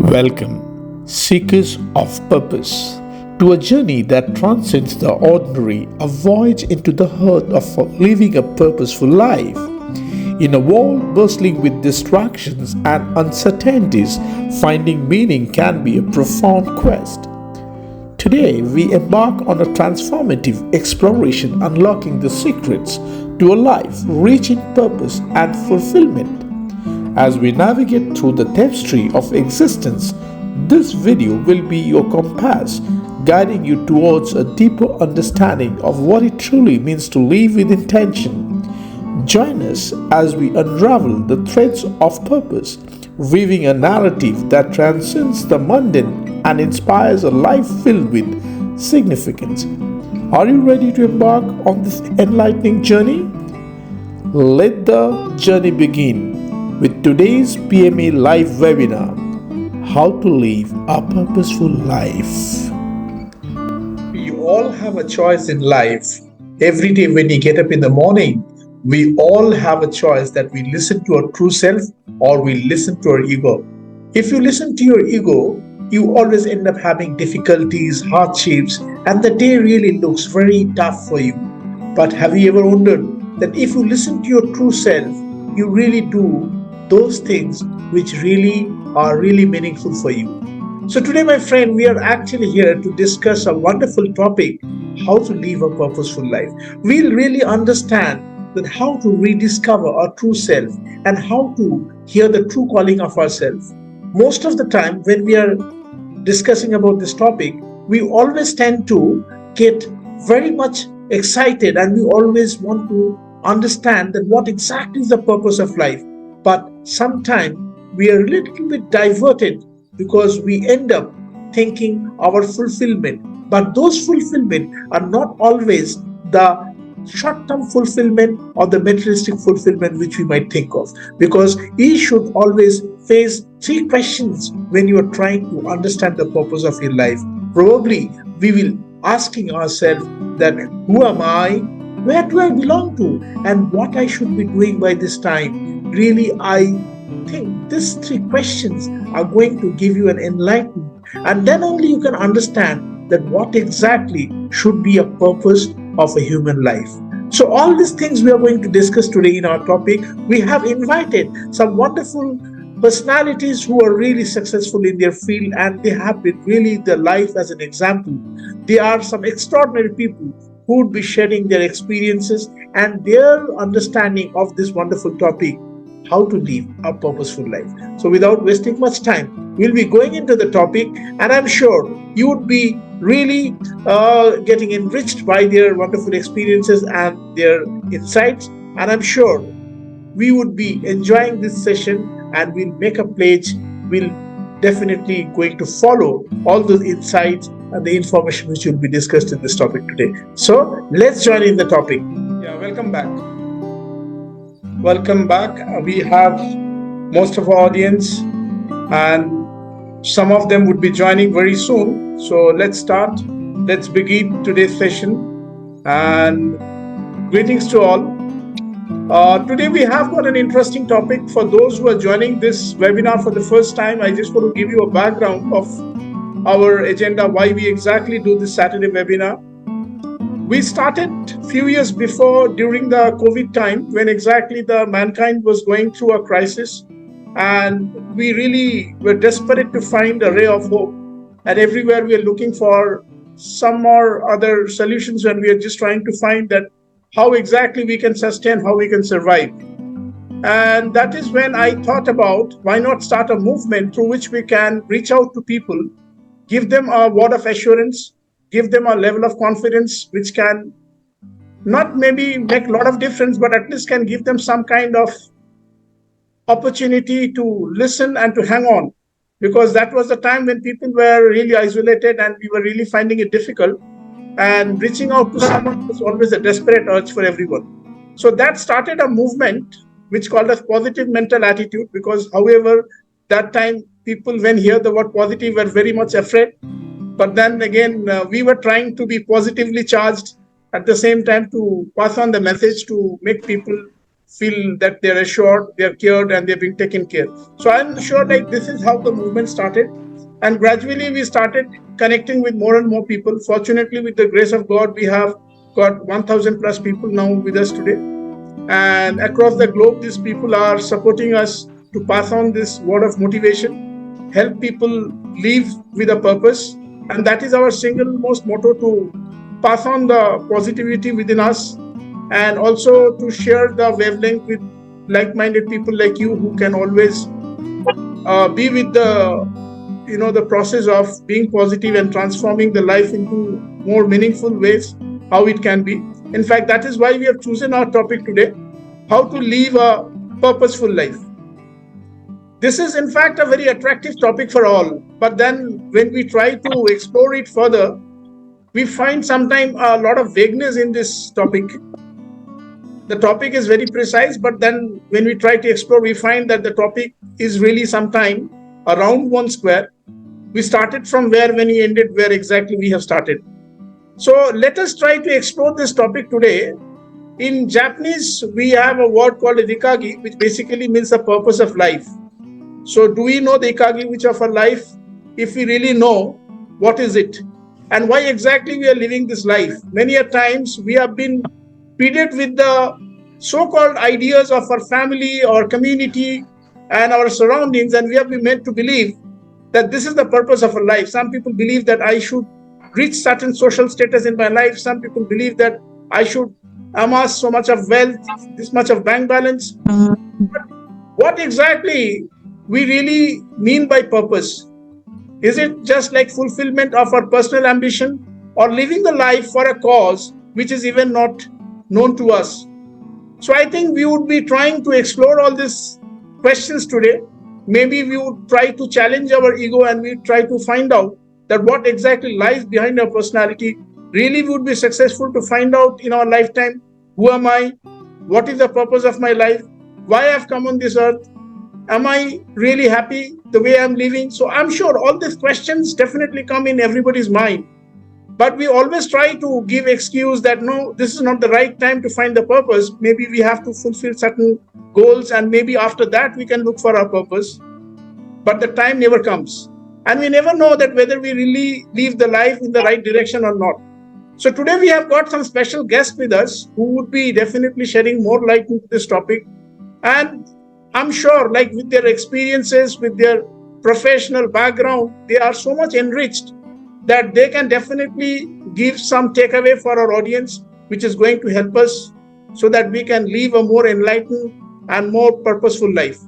Welcome, seekers of purpose, to a journey that transcends the ordinary, a voyage into the heart of living a purposeful life. In a world bustling with distractions and uncertainties, finding meaning can be a profound quest. Today, we embark on a transformative exploration, unlocking the secrets to a life rich in purpose and fulfillment. As we navigate through the tapestry of existence, this video will be your compass, guiding you towards a deeper understanding of what it truly means to live with intention. Join us as we unravel the threads of purpose, weaving a narrative that transcends the mundane and inspires a life filled with significance. Are you ready to embark on this enlightening journey? Let the journey begin with today's PMA live webinar, How to Live a Purposeful Life. We all have a choice in life. Every day when we get up in the morning, we all have a choice that we listen to our true self or we listen to our ego. If you listen to your ego, you always end up having difficulties, hardships, and the day really looks very tough for you. But have you ever wondered that if you listen to your true self, you really do those things which really are really meaningful for you? So today, my friend, we are actually here to discuss a wonderful topic, how to live a purposeful life. We'll really understand that how to rediscover our true self and how to hear the true calling of ourselves. Most of the time when we are discussing about this topic, we always tend to get very much excited and we always want to understand that what exactly is the purpose of life. But sometimes we are a little bit diverted because we end up thinking our fulfillment. But those fulfillment are not always the short-term fulfillment or the materialistic fulfillment which we might think of. Because you should always face three questions when you are trying to understand the purpose of your life. Probably we will asking ourselves that who am I? Where do I belong to? And what I should be doing by this time? Really, I think these three questions are going to give you an enlightenment. And then only you can understand that what exactly should be a purpose of a human life. So all these things we are going to discuss today in our topic. We have invited some wonderful personalities who are really successful in their field and they have been really their life as an example. They are some extraordinary people who would be sharing their experiences and their understanding of this wonderful topic, how to live a purposeful life. So without wasting much time, we'll be going into the topic and I'm sure you would be really getting enriched by their wonderful experiences and their insights. And I'm sure we would be enjoying this session and we'll make a pledge. We'll definitely going to follow all those insights and the information which will be discussed in this topic today. So let's join in the topic. Yeah, welcome back. Welcome back. We have most of our audience and some of them would be joining very soon. So let's start. Let's begin today's session and greetings to all. Today we have got an interesting topic. For those who are joining this webinar for the first time, I just want to give you a background of our agenda, why we exactly do this Saturday webinar. We started a few years before during the COVID time when exactly the mankind was going through a crisis and we really were desperate to find a ray of hope, and everywhere we are looking for some or other solutions when we are just trying to find that how exactly we can sustain, how we can survive. And that is when I thought about why not start a movement through which we can reach out to people, give them a word of assurance, give them a level of confidence which can not maybe make a lot of difference, but at least can give them some kind of opportunity to listen and to hang on. Because that was the time when people were really isolated and we were really finding it difficult. And reaching out to someone was always a desperate urge for everyone. So that started a movement which called as positive mental attitude, because however, that time people when hear the word positive were very much afraid. But then again, we were trying to be positively charged at the same time to pass on the message to make people feel that they're assured, they're cared, and they're being taken care. So I'm sure like this is how the movement started. And gradually we started connecting with more and more people. Fortunately, with the grace of God, we have got 1,000 plus people now with us today. And across the globe, these people are supporting us to pass on this word of motivation, help people live with a purpose. And that is our single most motto, to pass on the positivity within us, and also to share the wavelength with like-minded people like you, who can always be with the process of being positive and transforming the life into more meaningful ways, how it can be. In fact, that is why we have chosen our topic today, how to live a purposeful life. This is in fact a very attractive topic for all, but then when we try to explore it further, we find sometimes a lot of vagueness in this topic. The topic is very precise, but then when we try to explore, we find that the topic is really sometime around one square. We started from where when we ended where exactly we have started. So let us try to explore this topic today. In Japanese, we have a word called ikagi, which basically means the purpose of life. So do we know the ikagi which of our life? If we really know, what is it? And why exactly we are living this life? Many a times we have been feeded with the so-called ideas of our family or community and our surroundings, and we have been meant to believe that this is the purpose of our life. Some people believe that I should reach certain social status in my life. Some people believe that I should amass so much of wealth, this much of bank balance. But what exactly we really mean by purpose? Is it just like fulfillment of our personal ambition, or living the life for a cause which is even not known to us? So I think we would be trying to explore all these questions today. Maybe we would try to challenge our ego, and we try to find out that what exactly lies behind our personality. Really, we would be successful to find out in our lifetime, who am I? What is the purpose of my life? Why I have come on this earth? Am I really happy the way I'm living? So I'm sure all these questions definitely come in everybody's mind. But we always try to give excuse that no, this is not the right time to find the purpose. Maybe we have to fulfill certain goals, and maybe after that we can look for our purpose. But the time never comes. And we never know that whether we really live the life in the right direction or not. So today we have got some special guests with us who would be definitely shedding more light into this topic. And I'm sure, like with their experiences, with their professional background, they are so much enriched that they can definitely give some takeaway for our audience, which is going to help us so that we can live a more enlightened and more purposeful life.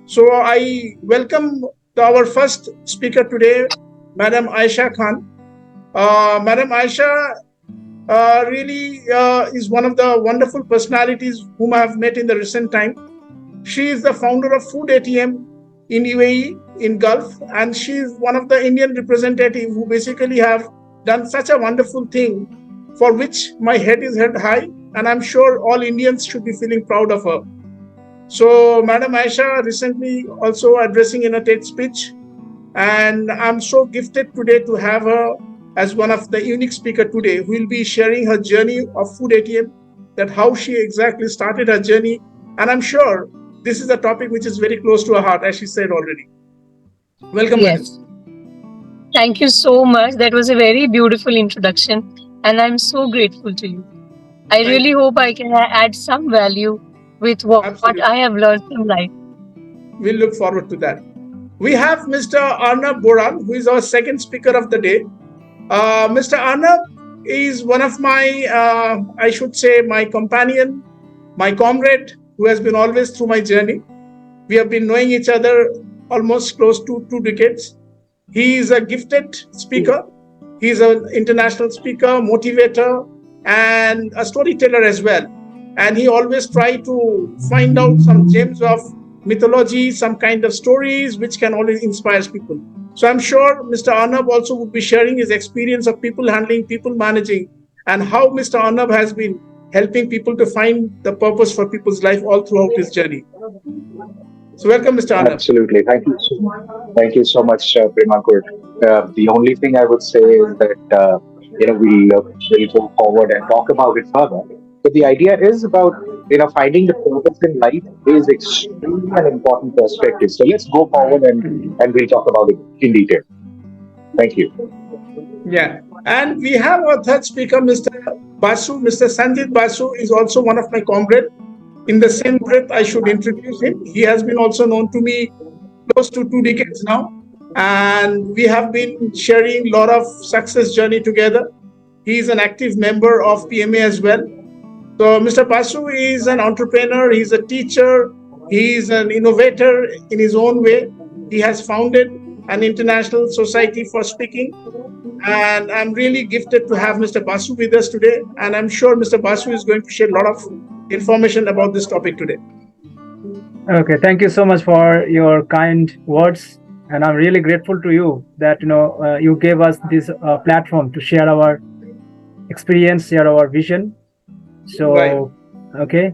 So I welcome our first speaker today, Madam Aisha Khan. Madam Aisha really is one of the wonderful personalities whom I have met in the recent time. She is the founder of Food ATM in UAE, in Gulf, and she is one of the Indian representatives who basically have done such a wonderful thing, for which my head is held high, and I'm sure all Indians should be feeling proud of her. So Madam Aisha recently also addressing in a TED speech, and I'm so gifted today to have her as one of the unique speaker today, who will be sharing her journey of Food ATM, that how she exactly started her journey. And I'm sure this is a topic which is very close to her heart, as she said already. Welcome, Yes. madam. Thank you so much. That was a very beautiful introduction, and I'm so grateful to you. I Thank really you. hope I can add some value with what I have Absolutely. learned from life. We look forward to that. We have Mr. Arnab Boral, who is our second speaker of the day. Mr. Arnab is one of my, I should say, my companion, my comrade, who has been always through my journey. We have been knowing each other almost close to 2 decades. He is a gifted speaker. He is an international speaker, motivator, and a storyteller as well. And he always tries to find out some gems of mythology, some kind of stories which can always inspire people. So I'm sure Mr. Arnab also would be sharing his experience of people handling, people managing, and how Mr. Arnab has been helping people to find the purpose for people's life all throughout his journey. So welcome, Mr. Arnab. Absolutely. Thank you so much, Premakur. The only thing I would say is that we'll go forward and talk about it further. But the idea is about finding the purpose in life is extremely an important perspective. So let's go forward and we'll talk about it in detail. Thank you. Yeah. And we have our third speaker, Mr. Basu. Mr. Sanjit Basu is also one of my comrades. In the same breath, I should introduce him. He has been also known to me close to 2 decades now. And we have been sharing a lot of success journey together. He is an active member of PMA as well. So Mr. Basu is an entrepreneur, he's a teacher, he is an innovator in his own way. He has founded an international society for speaking. And I'm really gifted to have Mr. Basu with us today. And I'm sure Mr. Basu is going to share a lot of information about this topic today. Okay, thank you so much for your kind words. And I'm really grateful to you that you gave us this platform to share our experience, share our vision. So, Right. Okay.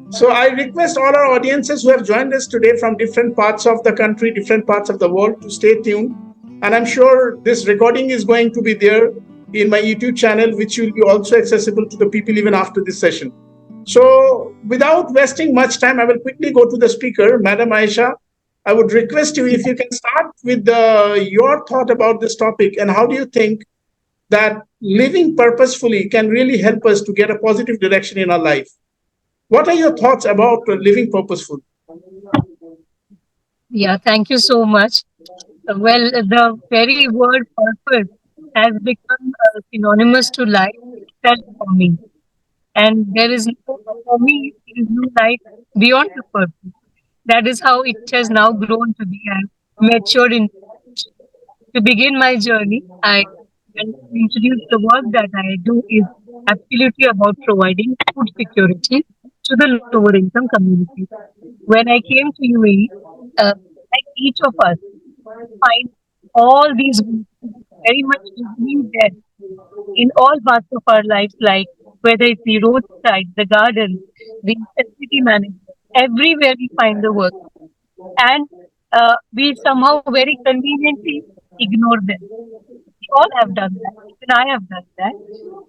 So I request all our audiences who have joined us today from different parts of the country, different parts of the world to stay tuned. And I'm sure this recording is going to be there in my YouTube channel, which will be also accessible to the people even after this session. So without wasting much time, I will quickly go to the speaker, Madam Aisha. I would request you if you can start with your thought about this topic and how do you think that living purposefully can really help us to get a positive direction in our life. What are your thoughts about living purposeful? Yeah, thank you so much. Well, the very word purpose has become synonymous to life itself for me. And for me, there is no life beyond the purpose. That is how it has now grown to be and matured into. To begin my journey, I and to introduce the work that I do is absolutely about providing food security to the lower income community. When I came to UAE, like each of us, find all these very much being there in all parts of our lives, like whether it's the roadside, the garden, the facility management, everywhere we find the work. And we somehow very conveniently ignore them. We all have done that. Even I have done that.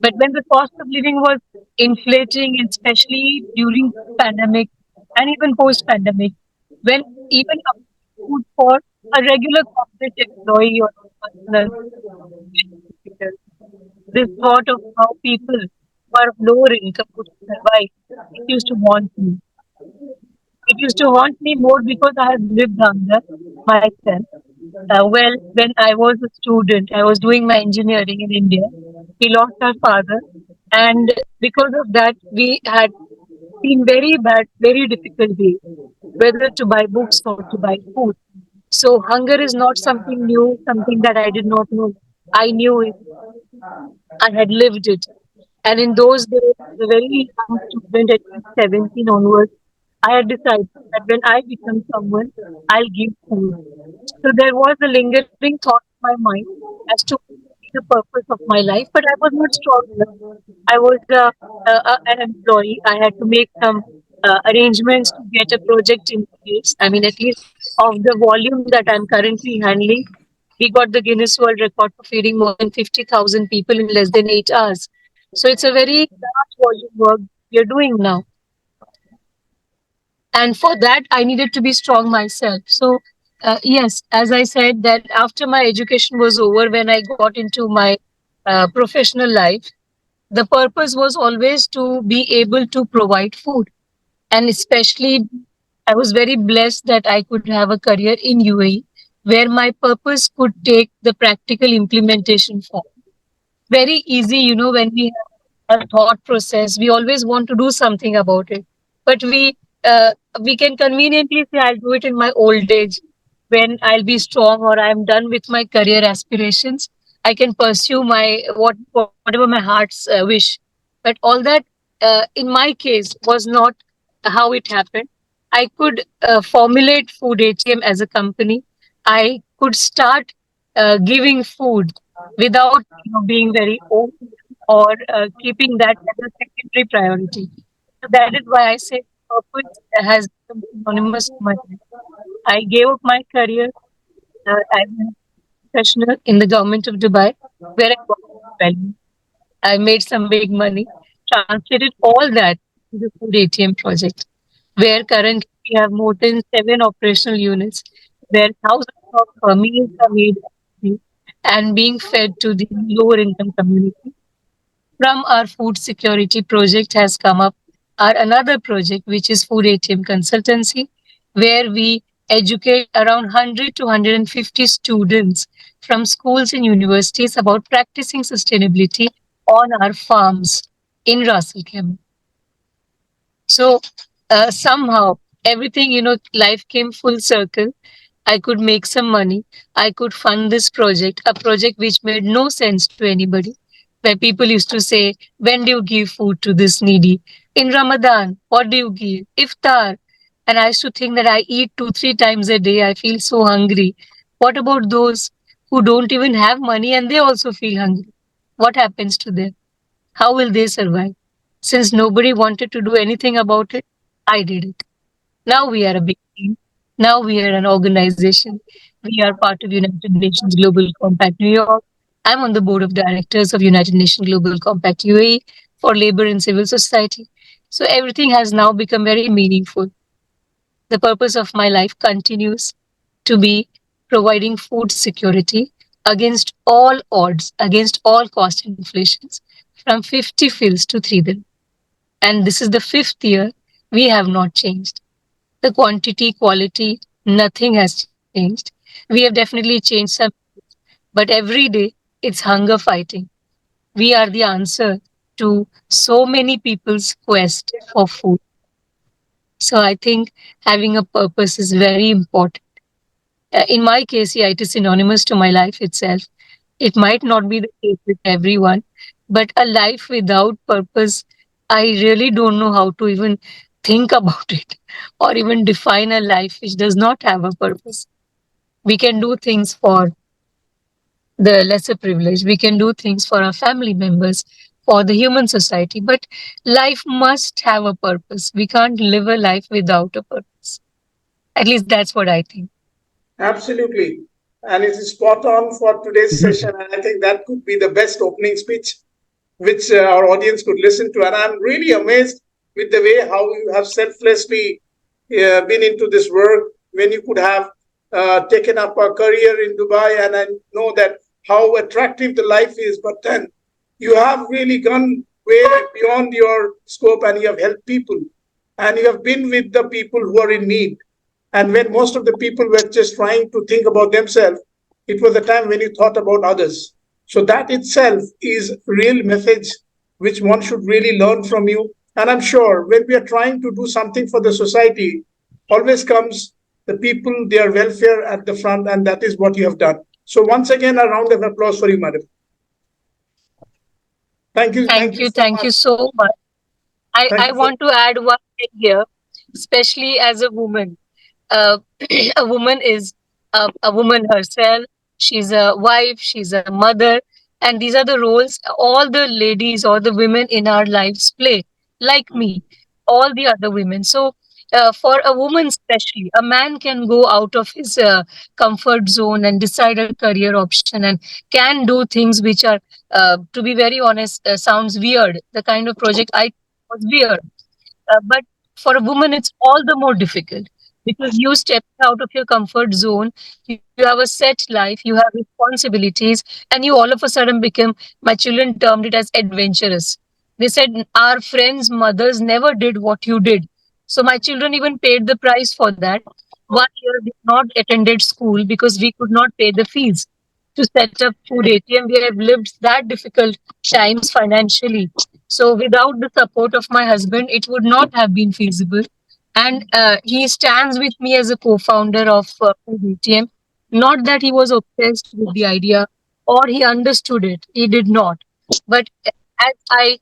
But when the cost of living was inflating, and especially during pandemic and even post-pandemic, when even a food for a regular corporate employee or personal, this thought of how people who are of lower income could survive, it used to haunt me. It used to haunt me more because I have lived hunger myself. Well, when I was a student, I was doing my engineering in India. We lost our father, and because of that, we had seen very bad, very difficult days, whether to buy books or to buy food. So, hunger is not something new, something that I did not know. I knew it, I had lived it. And in those days, as a very young student, at age 17 onwards, I had decided that when I become someone, I'll give food. So there was a lingering thought in my mind as to the purpose of my life, but I was not strong enough. I was an employee. I had to make some arrangements to get a project in place. I mean, at least of the volume that I'm currently handling, we got the Guinness World Record for feeding more than 50,000 people in less than 8 hours. So it's a very large volume work we are doing now. And for that, I needed to be strong myself. So yes, as I said, that after my education was over, when I got into my professional life, the purpose was always to be able to provide food. And especially, I was very blessed that I could have a career in UAE where my purpose could take the practical implementation form. Very easy, when we have a thought process, we always want to do something about it. But we can conveniently say, I'll do it in my old age when I'll be strong or I'm done with my career aspirations. I can pursue my whatever my heart's wish. But all that, in my case, was not how it happened. I could formulate Food ATM as a company. I could start giving food without being very old. or keeping that as a secondary priority. So that is why I say purpose has become synonymous to my life. I gave up my career as a professional in the government of Dubai, where I worked well. I made some big money, translated all that to the food ATM project, where currently we have more than 7 operational units, where thousands of meals are made and being fed to the lower income community. From our food security project has come up our another project, which is food ATM consultancy, where we educate around 100 to 150 students from schools and universities about practicing sustainability on our farms in Ras Al Khaimah. So somehow everything, life came full circle. I could make some money. I could fund this project, a project which made no sense to anybody. Where people used to say, when do you give food to this needy? In Ramadan, what do you give? Iftar. And I used to think that I eat 2, 3 times a day. I feel so hungry. What about those who don't even have money and they also feel hungry? What happens to them? How will they survive? Since nobody wanted to do anything about it, I did it. Now we are a big team. Now we are an organization. We are part of United Nations Global Compact New York. I'm on the board of directors of United Nations Global Compact UAE for labor and civil society. So everything has now become very meaningful. The purpose of my life continues to be providing food security against all odds, against all cost inflations, from 50 fils to 3 dirham. And this is the fifth year we have not changed. The quantity, quality, nothing has changed. We have definitely changed some, but every day it's hunger fighting. We are the answer to so many people's quest for food. So I think having a purpose is very important. In my case, yeah, it is synonymous to my life itself. It might not be the case with everyone, but a life without purpose, I really don't know how to even think about it or even define a life which does not have a purpose. We can do things for the lesser privileged, we can do things for our family members, for the human society, but life must have a purpose. We can't live a life without a purpose. At least that's what I think. Absolutely. And it is spot on for today's session. And I think that could be the best opening speech which our audience could listen to. And I'm really amazed with the way how you have selflessly been into this work when you could have taken up a career in Dubai. And I know that how attractive the life is. But then you have really gone way beyond your scope and you have helped people. And you have been with the people who are in need. And when most of the people were just trying to think about themselves, it was a time when you thought about others. So that itself is real message which one should really learn from you. And I'm sure when we are trying to do something for the society, always comes the people, their welfare at the front, and that is what you have done. So once again, a round of applause for you, madam. Thank you. Thank you so much. I want to add one thing here, especially as a woman. uh, a woman is a woman herself. She's a wife, she's a mother, and these are the roles all the ladies or the women in our lives play, like me, all the other women. So for a woman especially, a man can go out of his comfort zone and decide a career option and can do things which are, to be very honest, sounds weird. The kind of project I was weird, but for a woman, it's all the more difficult because you step out of your comfort zone, you have a set life, you have responsibilities, and you all of a sudden become, my children termed it as adventurous. They said, our friends' mothers never did what you did. So my children even paid the price for that. 1 year they not attended school because we could not pay the fees to set up food ATM. We have lived that difficult times financially. So without the support of my husband, it would not have been feasible. And he stands with me as a co-founder of Food ATM. Not that he was obsessed with the idea or he understood it. He did not. But as I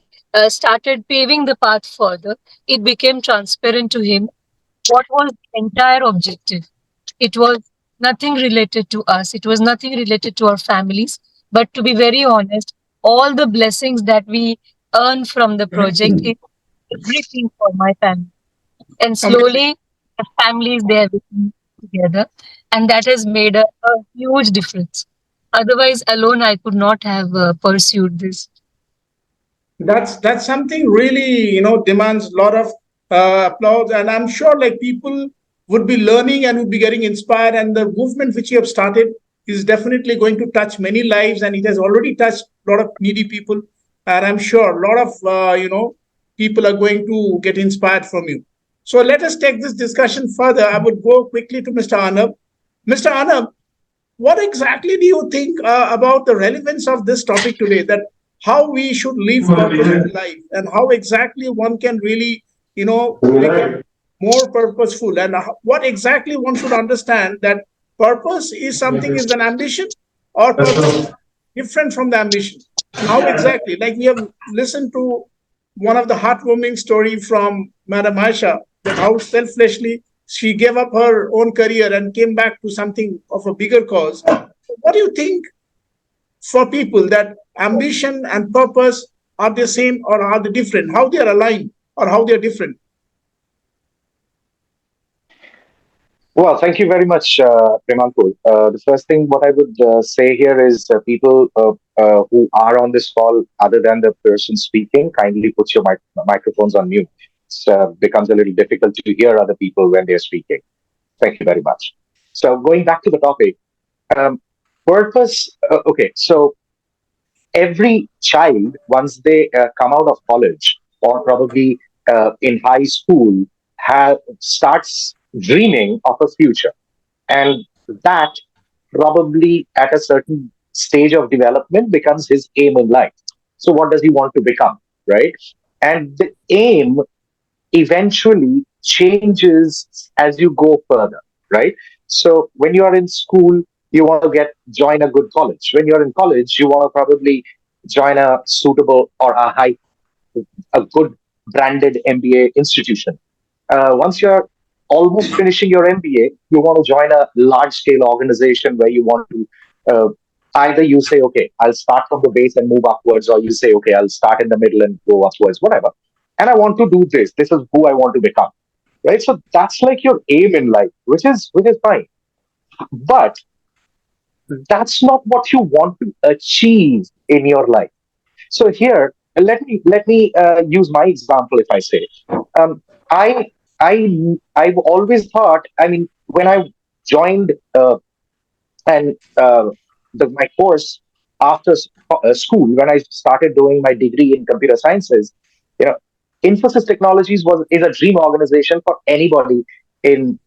started paving the path further, it became transparent to him what was the entire objective. It was nothing related to us. It was nothing related to our families. But to be very honest, all the blessings that we earn from the project is everything for my family. And Amazing. slowly, the family is there with me together. And that has made a huge difference. Otherwise, alone, I could not have pursued this. That's something really, demands a lot of applause, and I'm sure like people would be learning and would be getting inspired, and the movement which you have started is definitely going to touch many lives, and it has already touched a lot of needy people, and I'm sure a lot of people are going to get inspired from you. So let us take this discussion further. I would go quickly to Mr. Anab. Mr. Anab, what exactly do you think about the relevance of this topic today, that how we should live purposeful life, and how exactly one can really become more purposeful, and what exactly one should understand, that purpose is something is an ambition, or purpose is different from the ambition, and how exactly, like we have listened to one of the heartwarming story from Madam Aisha, that how selflessly she gave up her own career and came back to something of a bigger cause. What do you think for people, that ambition and purpose are the same or are they different? How they are aligned or how they are different? Well, thank you very much, Premankul. The first thing what I would say here is people who are on this call, other than the person speaking, kindly put your microphones on mute. It becomes a little difficult to hear other people when they're speaking. Thank you very much. So going back to the topic, um, purpose. Okay, so every child, once they come out of college or probably in high school, starts dreaming of a future, and that probably at a certain stage of development becomes his aim in life. So what does he want to become, right? And the aim eventually changes as you go further, right? So when you are in school, you want to get join a good college. When you're in college, you want to probably join a suitable or a good branded MBA institution. Once you're almost finishing your MBA, you want to join a large scale organization where you want to either you say, okay, I'll start from the base and move upwards, or you say, okay, I'll start in the middle and go upwards, whatever. And I want to do this. This is who I want to become. Right. So that's like your aim in life, which is fine. But that's not what you want to achieve in your life. So here, let me use my example. If I say, um, I I've always thought. I mean, when I joined and my course after school, when I started doing my degree in computer sciences, you know, Infosys Technologies is a dream organization for anybody in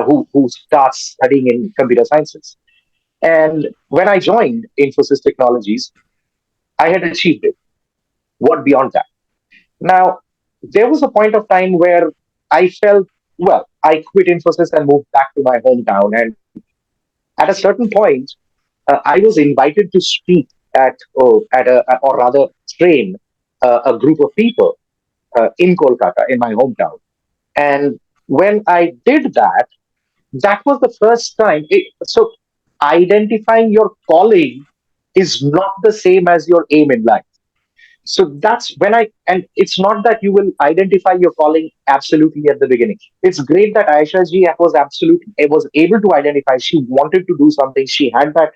who starts studying in computer sciences. And when I joined Infosys Technologies, I had achieved it. What beyond that? Now, there was a point of time where I felt, well, I quit Infosys and moved back to my hometown. And at a certain point, I was invited to speak at or rather train a group of people in Kolkata, in my hometown. And when I did that, that was the first time. So identifying your calling is not the same as your aim in life. So that's when and it's not that you will identify your calling absolutely at the beginning. It's great that Aisha ji was able to identify. She wanted to do something. She had that,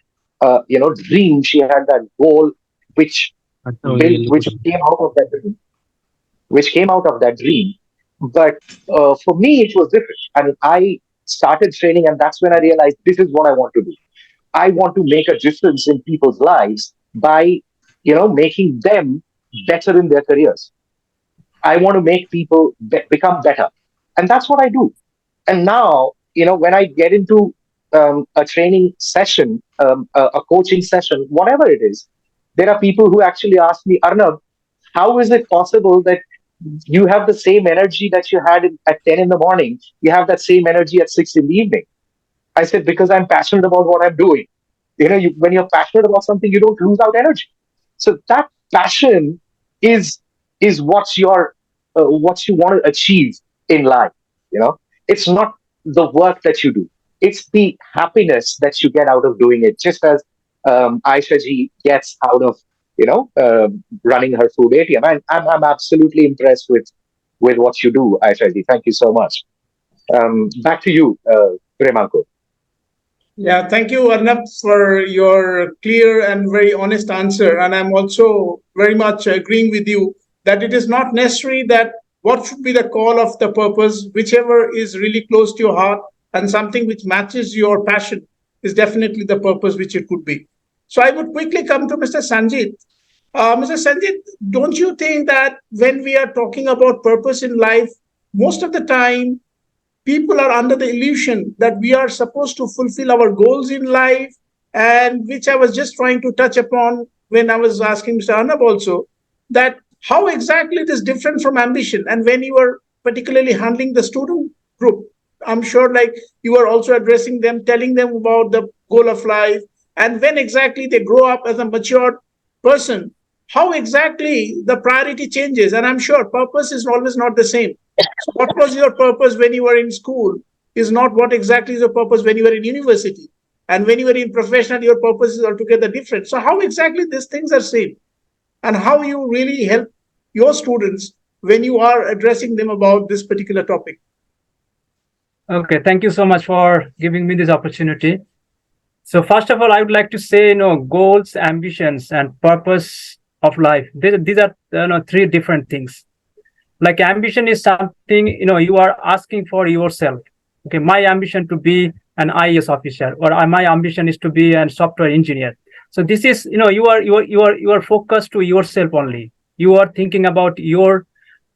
dream. She had that goal, which which came out of that dream, But for me, it was different. I mean, I started training, and that's when I realized this is what I want to do. I want to make a difference in people's lives by, making them better in their careers. I want to make people become better, and that's what I do. And now, when I get into a training session, a coaching session, whatever it is, there are people who actually ask me, Arnab, how is it possible that you have the same energy that you had at 10 in the morning? You have that same energy at 6 in the evening. I said, because I'm passionate about what I'm doing. When you're passionate about something, you don't lose out energy. So that passion is is what you want to achieve in life. It's not the work that you do; it's the happiness that you get out of doing it. Just as Aisha ji gets out of running her food ATM. And I'm absolutely impressed with what you do, Aisha ji. Thank you so much. Back to you, Premanko. Yeah, thank you, Arnab, for your clear and very honest answer. And I'm also very much agreeing with you that it is not necessary that what should be the call of the purpose, whichever is really close to your heart and something which matches your passion is definitely the purpose which it could be. So I would quickly come to Mr. Sanjit. Mr. Sanjit, don't you think that when we are talking about purpose in life, most of the time people are under the illusion that we are supposed to fulfill our goals in life, and which I was just trying to touch upon when I was asking Mr. Arnab also, that how exactly it is different from ambition. And when you are particularly handling the student group, I'm sure like you are also addressing them, telling them about the goal of life, and when exactly they grow up as a mature person, how exactly the priority changes. And I'm sure purpose is always not the same. So what was your purpose when you were in school is not what exactly is your purpose when you were in university. And when you were in professional, your purpose is altogether different. So how exactly these things are same? And how you really help your students when you are addressing them about this particular topic? Okay, thank you so much for giving me this opportunity. So first of all, I would like to say, goals, ambitions, and purpose of life. These are three different things. Like ambition is something you are asking for yourself. Okay, my ambition to be an IAS officer, or my ambition is to be a software engineer. So this is you are focused to yourself only. You are thinking about your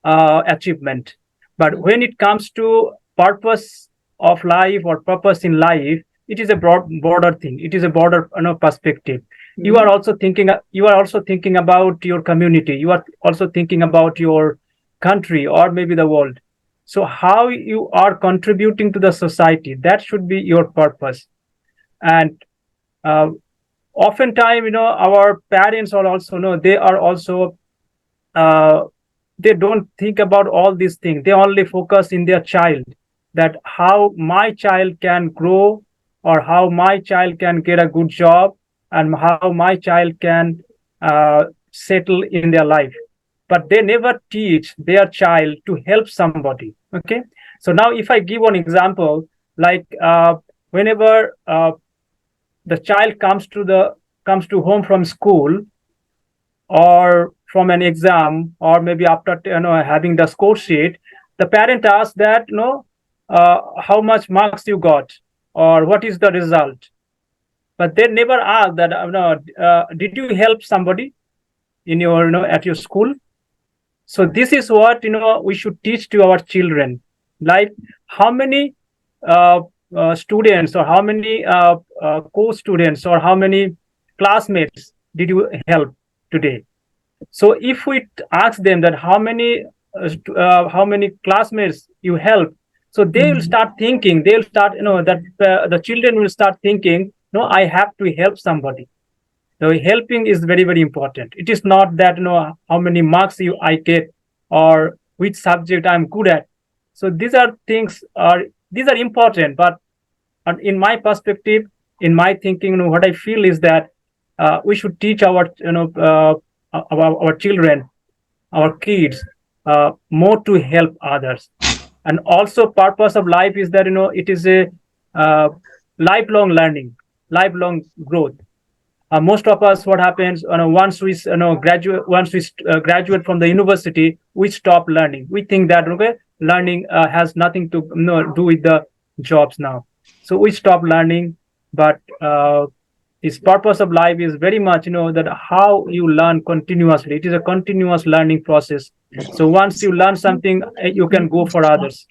achievement. But when it comes to purpose of life or purpose in life, it is a broader thing. It is a broader perspective. Mm-hmm. You are also thinking about your community. You are also thinking about your country or maybe the world. So how you are contributing to the society, that should be your purpose. And oftentimes, our parents are also, they are also they don't think about all these things. They only focus in their child, that how my child can grow, or how my child can get a good job, and how my child can settle in their life. But they never teach their child to help somebody. Okay, so now if I give one example, like whenever the child comes to home from school, or from an exam, or maybe after having the score sheet, the parent asks that how much marks you got, or what is the result. But they never ask that did you help somebody in your at your school. So this is what we should teach to our children, like how many students, or how many co-students, or how many classmates did you help today. So if we ask them that how many classmates you help, so they will start thinking, they'll start that the children will start thinking, no, I have to help somebody. So helping is very, very important. It is not that how many marks I get, or which subject I'm good at. So these are important, but in my perspective, in my thinking, what I feel is that we should teach our our children, our kids, more to help others. And also purpose of life is that it is a lifelong learning, lifelong growth. Most of us, what happens once we graduate from the university, we stop learning. We think that learning has nothing to do with the jobs now, so we stop learning. But its purpose of life is very much that how you learn continuously. It is a continuous learning process. So once you learn something, you can go for others.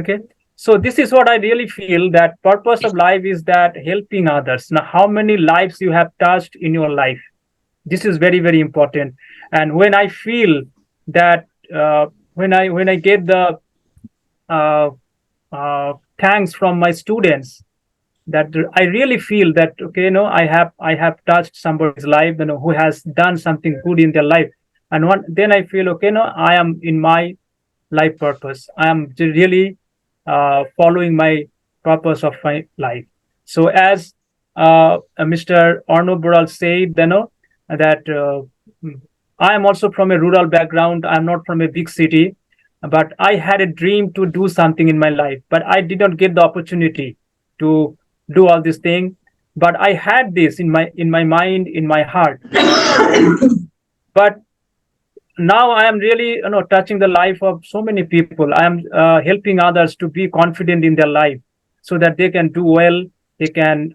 Okay, so this is what I really feel, that purpose of life is that helping others. Now, how many lives you have touched in your life, this is very, very important. And when I feel that when I get the thanks from my students, that I really feel that I have touched somebody's life, who has done something good in their life, and then I feel I am in my life purpose. I am really following my purpose of my life. So as Mr. Arnold Boral said, that I am also from a rural background. I'm not from a big city, but I had a dream to do something in my life, but I did not get the opportunity to do all this thing. But I had this in my mind, in my heart. But now I am really, touching the life of so many people. I am helping others to be confident in their life, so that they can do well, they can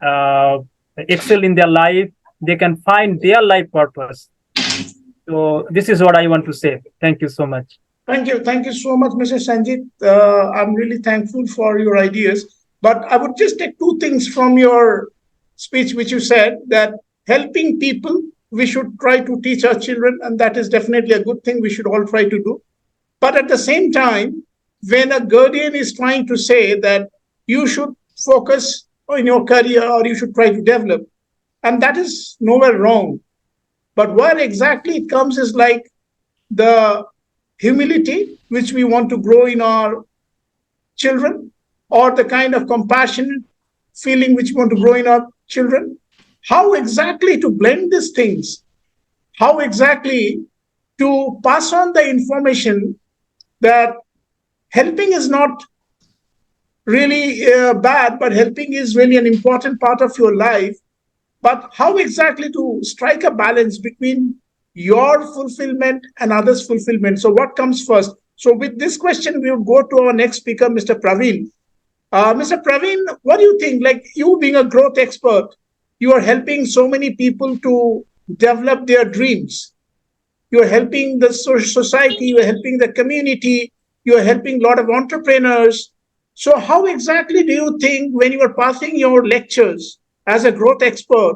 excel in their life, they can find their life purpose. So this is what I want to say. Thank you so much. Thank you. Thank you so much, Mr. Sanjit. I'm really thankful for your ideas. But I would just take two things from your speech, which you said that helping people, we should try to teach our children, and that is definitely a good thing we should all try to do. But at the same time, when a guardian is trying to say that you should focus on your career or you should try to develop, and that is nowhere wrong. But where exactly it comes is like the humility which we want to grow in our children, or the kind of compassionate feeling which we want to grow in our children. How exactly to blend these things? How exactly to pass on the information that helping is not really bad, but helping is really an important part of your life. But how exactly to strike a balance between your fulfillment and others' fulfillment? So, what comes first? So, with this question, we will go to our next speaker, Mr. Praveen. Mr. Praveen, what do you think? Like you being a growth expert, you are helping so many people to develop their dreams. You are helping the society, you are helping the community, you are helping a lot of entrepreneurs. So, how exactly do you think when you are passing your lectures as a growth expert,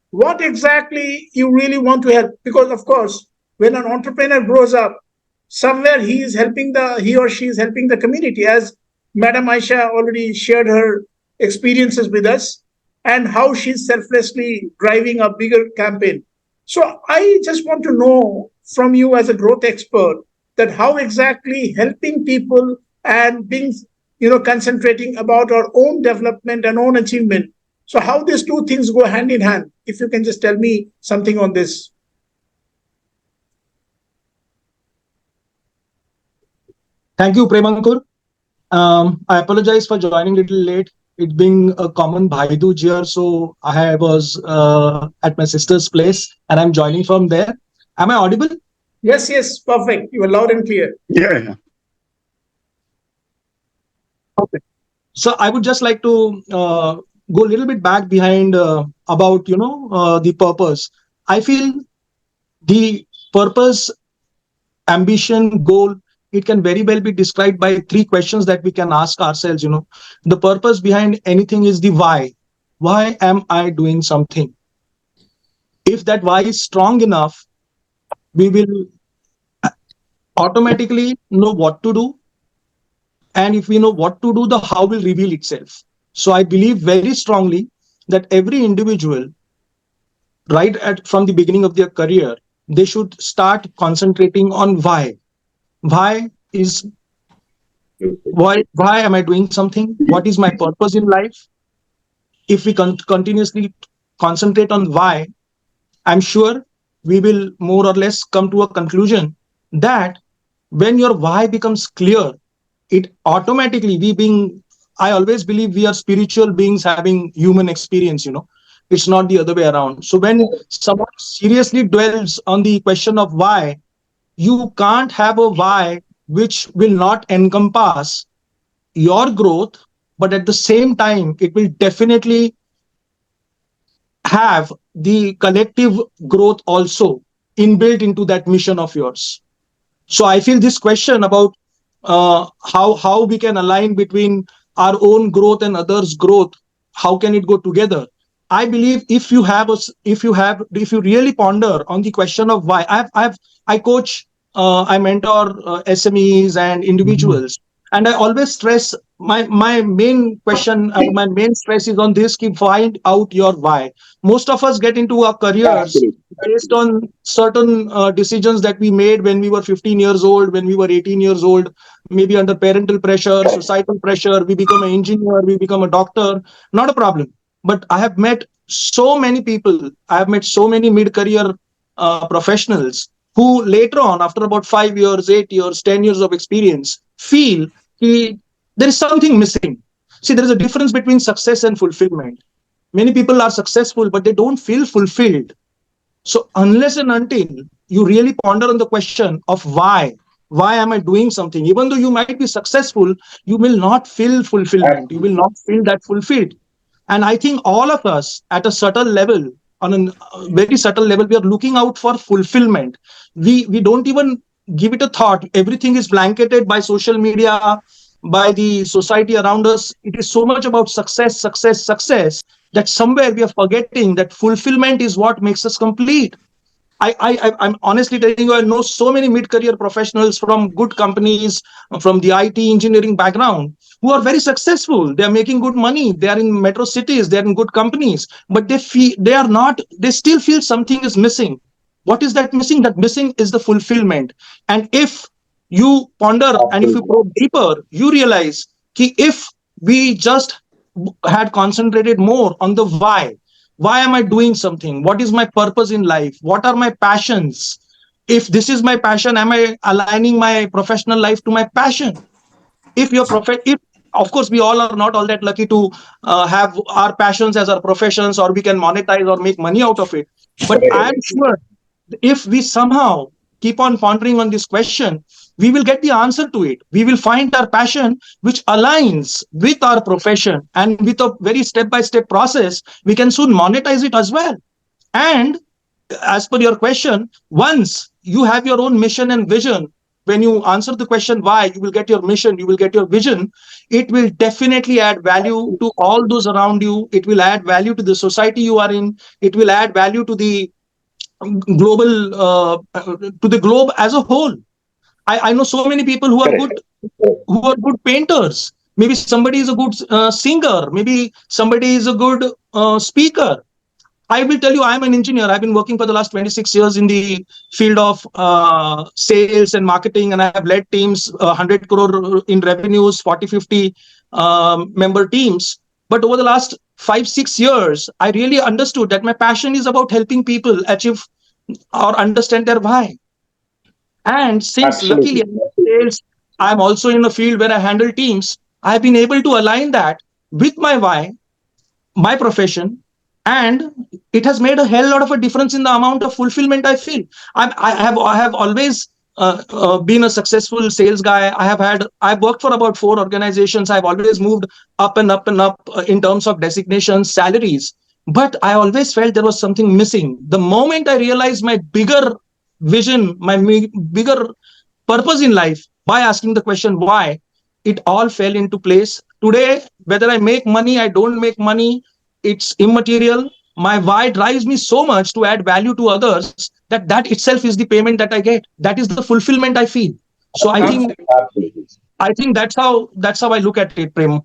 what exactly you really want to help? Because, of course, when an entrepreneur grows up, somewhere he or she is helping the community, as Madam Aisha already shared her experiences with us and how she's selflessly driving a bigger campaign. So I just want to know from you as a growth expert that how exactly helping people and being, concentrating about our own development and own achievement. So how these two things go hand in hand? If you can just tell me something on this. Thank you, Premankur. I apologize for joining a little late. It being a common Bhai Dooj here, so I was at my sister's place and I'm joining from there. Am I audible? Yes, perfect. You are loud and clear. Yeah. Okay. So I would just like to go a little bit back behind about the purpose. I feel the purpose, ambition, goal, it can very well be described by three questions that we can ask ourselves. The purpose behind anything is the why. Why am I doing something? If that why is strong enough, we will automatically know what to do. And if we know what to do, the how will reveal itself. So I believe very strongly that every individual, from the beginning of their career, they should start concentrating on why. Why am I doing something? What is my purpose in life? If we continuously concentrate on why, I'm sure we will more or less come to a conclusion that when your why becomes clear, it automatically, I always believe we are spiritual beings having human experience, it's not the other way around. So when someone seriously dwells on the question of why, you can't have a why which will not encompass your growth, but at the same time, it will definitely have the collective growth also inbuilt into that mission of yours. So I feel this question about how we can align between our own growth and others' growth, how can it go together? I believe if you really ponder on the question of why, I coach, I mentor SMEs and individuals, and I always stress my main question, my main stress is on this: keep find out your why. Most of us get into our careers based on certain decisions that we made when we were 15 years old, when we were 18 years old, maybe under parental pressure, societal pressure. We become an engineer, we become a doctor, not a problem. But I have met so many people, I've met so many mid-career professionals who later on, after about 5 years, 8 years, 10 years of experience, feel there is something missing. See, there is a difference between success and fulfillment. Many people are successful, but they don't feel fulfilled. So unless and until you really ponder on the question of why am I doing something, even though you might be successful, you will not feel fulfillment. You will not feel that fulfilled. And I think all of us at a subtle level, on a very subtle level, we are looking out for fulfillment. We don't even give it a thought. Everything is blanketed by social media, by the society around us. It is so much about success, success, success, that somewhere we are forgetting that fulfillment is what makes us complete. I'm honestly telling you, I know so many mid-career professionals from good companies, from the IT engineering background, who are very successful. They are making good money. They are in metro cities. They are in good companies, but they are not. They still feel something is missing. What is that missing? That missing is the fulfillment. And if you ponder and if you probe deeper, you realize that if we just had concentrated more on the why am I doing something, what is my purpose in life, what are my passions, if this is my passion, am I aligning my professional life to my passion? If your if of course we all are not all that lucky to have our passions as our professions, or we can monetize or make money out of it, but I am sure if we somehow keep on pondering on this question, we will get the answer to it. We will find our passion which aligns with our profession, and with a very step by step process, we can soon monetize it as well. And as per your question, once you have your own mission and vision, when you answer the question why, you will get your mission, you will get your vision. It will definitely add value to all those around you. It will add value to the society you are in. It will add value to the global to the globe as a whole. I know so many people who are good painters. Maybe somebody is a good singer. Maybe somebody is a good speaker. I will tell you, I'm an engineer. I've been working for the last 26 years in the field of sales and marketing, and I have led teams, 100 crore in revenues, 40, 50 member teams. But over the last 5, 6 years, I really understood that my passion is about helping people achieve or understand their why. And since luckily I'm also in a field where I handle teams, I've been able to align that with my why, my profession, and it has made a hell lot of a difference in the amount of fulfillment I feel. I have always been a successful sales guy. I've worked for about 4 organizations. I've always moved up and up and up in terms of designations, salaries. But I always felt there was something missing. The moment I realized my bigger vision, my bigger purpose in life, by asking the question why, it all fell into place. Today, whether I make money, I don't make money, it's immaterial. My why drives me so much to add value to others that that itself is the payment that I get. That is the fulfillment I feel. So I think that's how I look at it, Prem.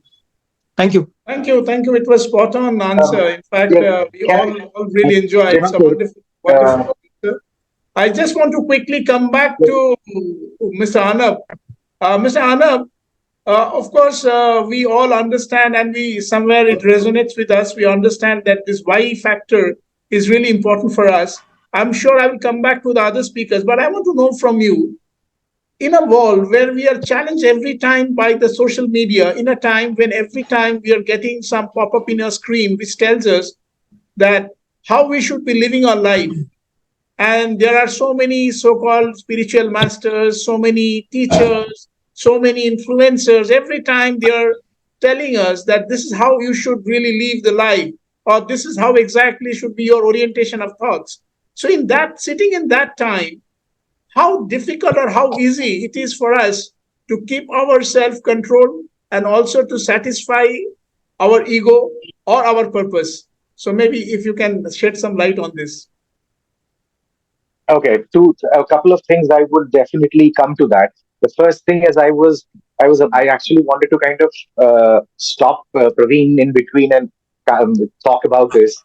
Thank you. Thank you. It was spot on answer. In fact, we all really enjoyed. It's a wonderful, wonderful answer. I just want to quickly come back to Mr. Anab. Mr. Anab, of course, we all understand, and we somewhere it resonates with us. We understand that this why factor is really important for us. I'm sure I will come back to the other speakers, but I want to know from you, in a world where we are challenged every time by the social media, in a time when every time we are getting some pop up in our screen which tells us that how we should be living our life. And there are so many so called spiritual masters, so many teachers, so many influencers. Every time they are telling us that this is how you should really live the life, or this is how exactly should be your orientation of thoughts. So, in that, sitting in that time, how difficult or how easy it is for us to keep our self control and also to satisfy our ego or our purpose. So, maybe if you can shed some light on this. Okay, a couple of things I would definitely come to that. The first thing is I actually wanted to kind of stop Praveen in between and talk about this.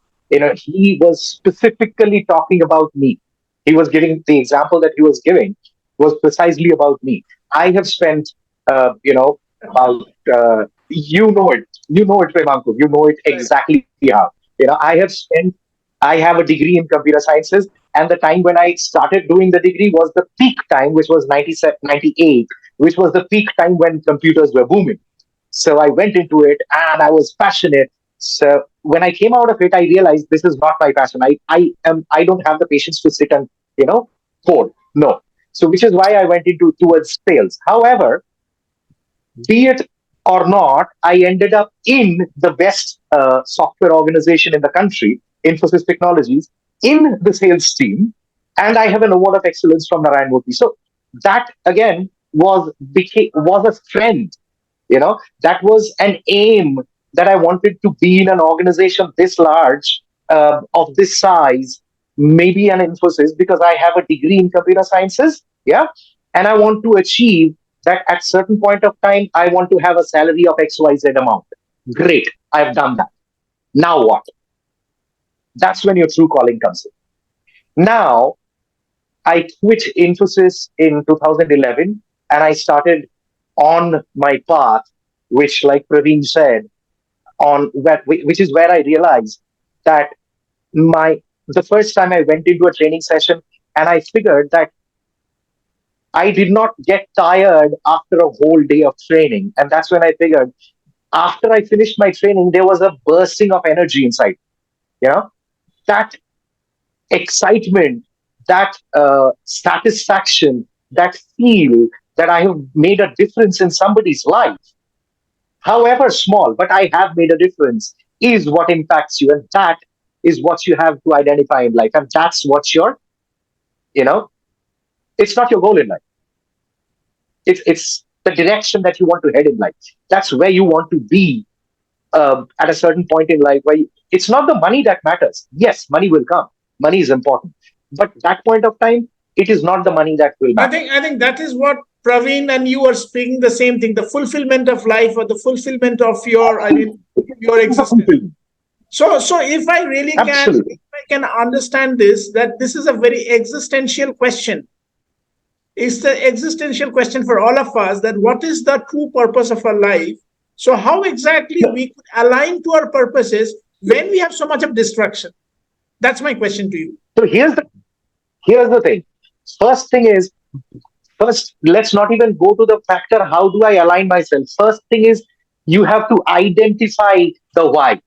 He was specifically talking about me. He was giving the example that he was giving was precisely about me. I have spent, about you know it, Premanku, you know it exactly how. I have a degree in computer sciences, and the time when I started doing the degree was the peak time, which was 97, 98, which was the peak time when computers were booming. So I went into it and I was passionate. So when I came out of it, I realized this is not my passion. I don't have the patience to sit and, code. No. So which is why I went into towards sales. However, be it or not, I ended up in the best software organization in the country, Infosys Technologies, in the sales team, and I have an award of excellence from Narayan Murthy. So that again was a strength. That was an aim that I wanted to be in an organization this large, of this size, maybe an Infosys, because I have a degree in computer sciences. Yeah. And I want to achieve that at certain point of time, I want to have a salary of XYZ amount. Great. I've done that. Now what? That's when your true calling comes in. Now, I quit Infosys in 2011 and I started on my path, which, like Praveen said, which is where I realized that the first time I went into a training session and I figured that I did not get tired after a whole day of training. And that's when I figured after I finished my training, there was a bursting of energy inside. That excitement, that satisfaction, that feel that I have made a difference in somebody's life, however small, but I have made a difference, is what impacts you. And that is what you have to identify in life. And that's what it's not your goal in life. It's the direction that you want to head in life. That's where you want to be at a certain point in life. It's not the money that matters. Yes, money will come. Money is important. But that point of time, it is not the money that will matter. I think that is what Praveen and you are speaking the same thing. The fulfillment of life, or the fulfillment of your existence. So if I really can understand this, that this is a very existential question. It's the existential question for all of us, that what is the true purpose of our life? So how exactly we could align to our purposes when we have so much of distraction? That's my question to you. So here's the thing. First, let's not even go to the factor, how do I align myself? First thing is, you have to identify the why.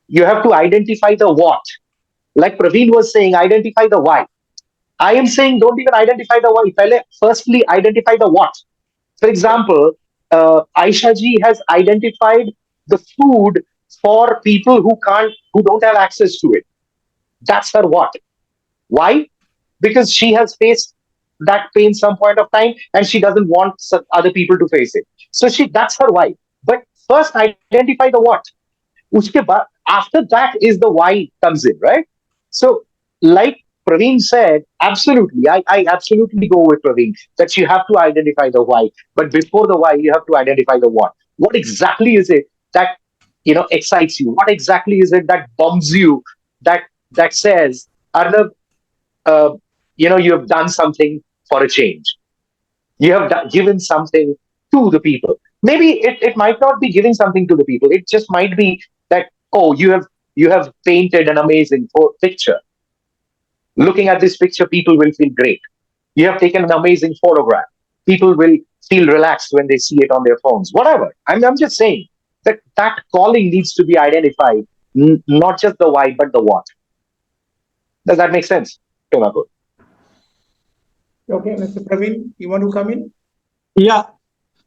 You have to identify the what. Like Praveen was saying, identify the why. I am saying don't even identify the why. Firstly, identify the what. For example, Aisha ji has identified the food for people who don't have access to it. That's her what. Why? Because she has faced that pain some point of time and she doesn't want other people to face it. So that's her why. But first identify the what. After that is the why comes in, right? So like Praveen said, absolutely, I absolutely go with Praveen, that you have to identify the why. But before the why, you have to identify the what. What exactly is it that excites you? What exactly is it that bums you, that says, Arnab, you have done something for a change. You have given something to the people. Maybe it might not be giving something to the people. It just might be that, you have painted an amazing picture. Looking at this picture, people will feel great. You have taken an amazing photograph. People will feel relaxed when they see it on their phones. Whatever. I'm just saying that calling needs to be identified, not just the why, but the what. Does that make sense? Okay, Mr. Praveen, you want to come in? Yeah.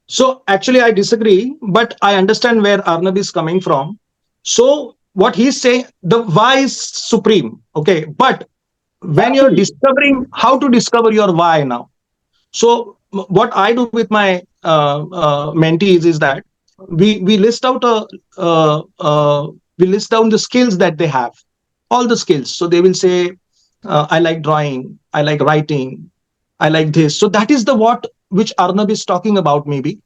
So actually, I disagree, but I understand where Arnab is coming from. So what he's saying, the why is supreme. Okay. But when you're discovering how to discover your why now. So what I do with my mentees is that we list out we list down the skills that they have, all the skills. So they will say, I like drawing, I like writing, I like this. So that is the what which Arnab is talking about. Maybe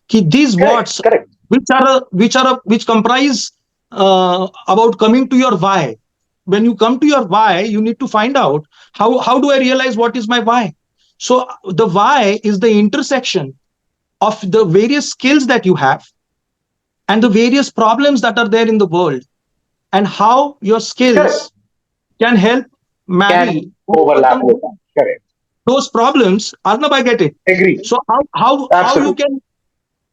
these what's which comprise about coming to your why. When you come to your why, you need to find out how do I realize what is my why. So the why is the intersection of the various skills that you have and the various problems that are there in the world. and how your Correct. skills can help Can marry or overlap overcome with that. Correct. those problems. Arnab, I get it. Agree. So how you Absolutely. can,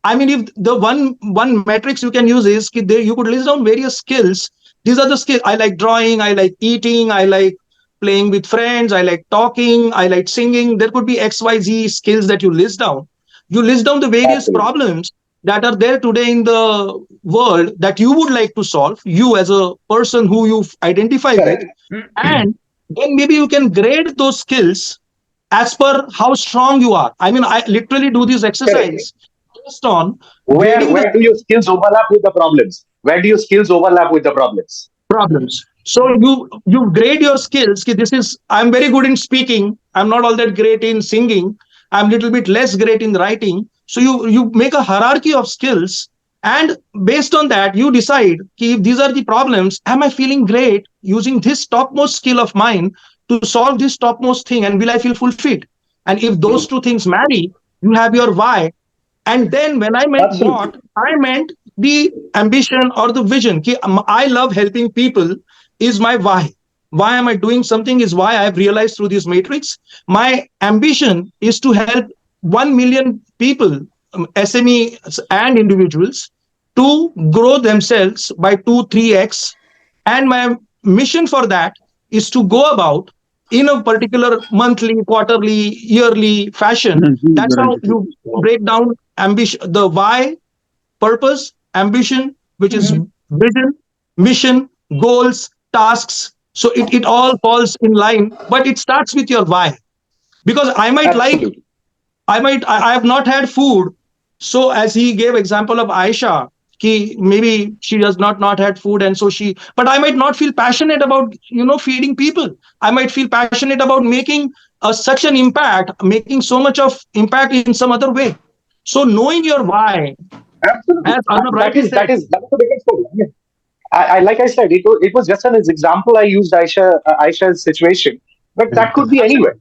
I mean, if the one metrics you can use is you could list down various skills. These are the skills. I like drawing. I like eating. I like playing with friends. I like talking. I like singing. There could be XYZ skills that you list down. You list down the various Absolutely. problems that are there today in the world that you would like to solve. You as a person who you identify with, Correct. and then maybe you can grade those skills as per how strong you are. I mean, I literally do this Correct. exercise based on Where grading the where do your skills overlap with the problems? Where do your skills overlap with the problems? problems. So you grade your skills. Ki this is, I'm very good in speaking. I'm not all that great in singing. I'm little bit less great in writing. So you make a hierarchy of skills, and based on that you decide ki if these are the problems. Am I feeling great using this topmost skill of mine to solve this topmost thing, and will I feel fulfilled? And if those two things marry, you have your why. And then when I meant Absolutely. what, I meant the ambition or the vision. Ki, I love helping people is my why. Why am I doing something is why I have realized through this matrix. My ambition is to help 1 million people, SMEs and individuals, to grow themselves by 2, 3x. And my mission for that is to go about in a particular monthly, quarterly, yearly fashion. That's how you break down ambition, the why, purpose, ambition, which is Mhm. vision, mission, goals, tasks. So it all falls in line, but it starts with your why. Because Absolutely. I have not had food. So as he gave example of Aisha, maybe she does not had food, and so but I might not feel passionate about, feeding people. I might feel passionate about making such an impact, making so much of impact in some other way. So knowing your why, Absolutely. as Arnab That rightly is said, that is that's the biggest problem. Yeah. I like I said, it was just an example. I used Aisha's situation, but that could be anywhere.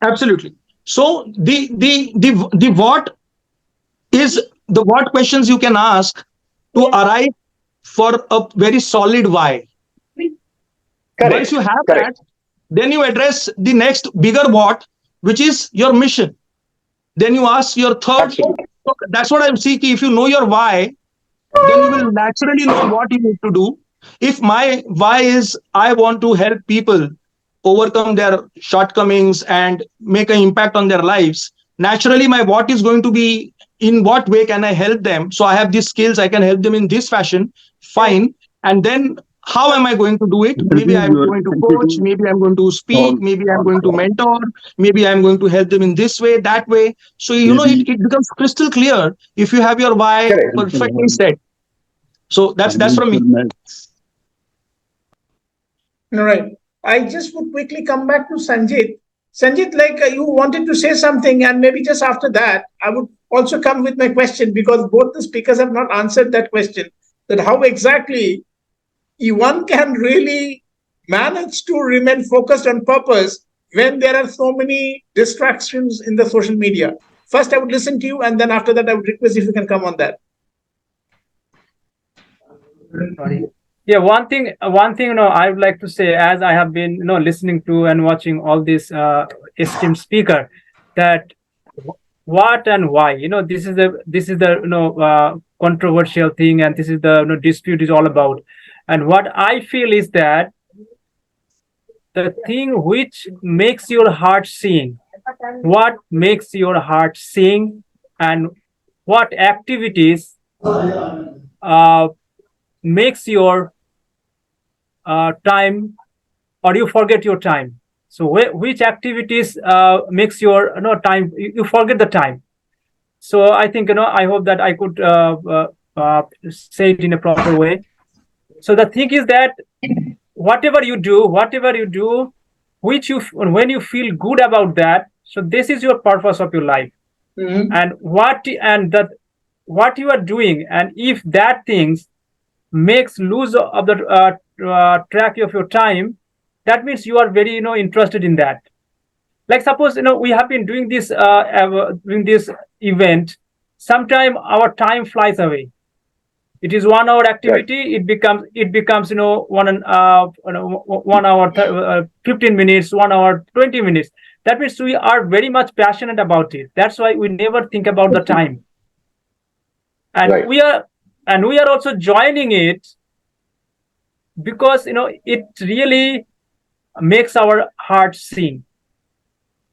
absolutely. So the what is the what questions you can ask to arrive for a very solid why. Once you Correct. have that, Correct. then you address the next bigger what, which is your mission. Then you ask your third. Absolutely. So that's what I'm seeking. If you know your why, then you will naturally know what you need to do. If my why is I want to help people overcome their shortcomings and make an impact on their lives, naturally my what is going to be in what way can I help them? So I have these skills, I can help them in this fashion. Fine. And then how am I going to do it? Maybe I'm going to coach, maybe I'm going to speak, maybe I'm going to mentor, maybe I'm going to help them in this way, that way. So it becomes crystal clear if you have your why Correct. perfectly set. So that's from me. All right. I just would quickly come back to Sanjit. Sanjit, like you wanted to say something, and maybe just after that, I would also come with my question because both the speakers have not answered that question. That how exactly one can really manage to remain focused on purpose when there are so many distractions in the social media. First, I would listen to you, and then after that, I would request if you can come on that. Sorry. Yeah, one thing, I would like to say, as I have been, listening to and watching all this esteemed speaker, that what and why, this is the controversial thing, and this is the dispute is all about. And what I feel is that the thing which makes your heart sing, what makes your heart sing, and what activities uh, makes your time, or you forget your time. So which activities makes your time, you forget the time. So I think, I hope that I could say it in a proper way. So the thing is that whatever you do, which you when you feel good about that, so this is your purpose of your life. Mhm. And what you are doing, and if that things makes lose of the track of your time, that means you are very interested in that. Like suppose we have been doing this event. Sometime our time flies away, It is 1 hour Right. activity. It becomes 1 hour 15 minutes, 1 hour 20 minutes. That means we are very much passionate about it. That's why we never think about the time, and Right. we are also joining it because it really makes our heart sing.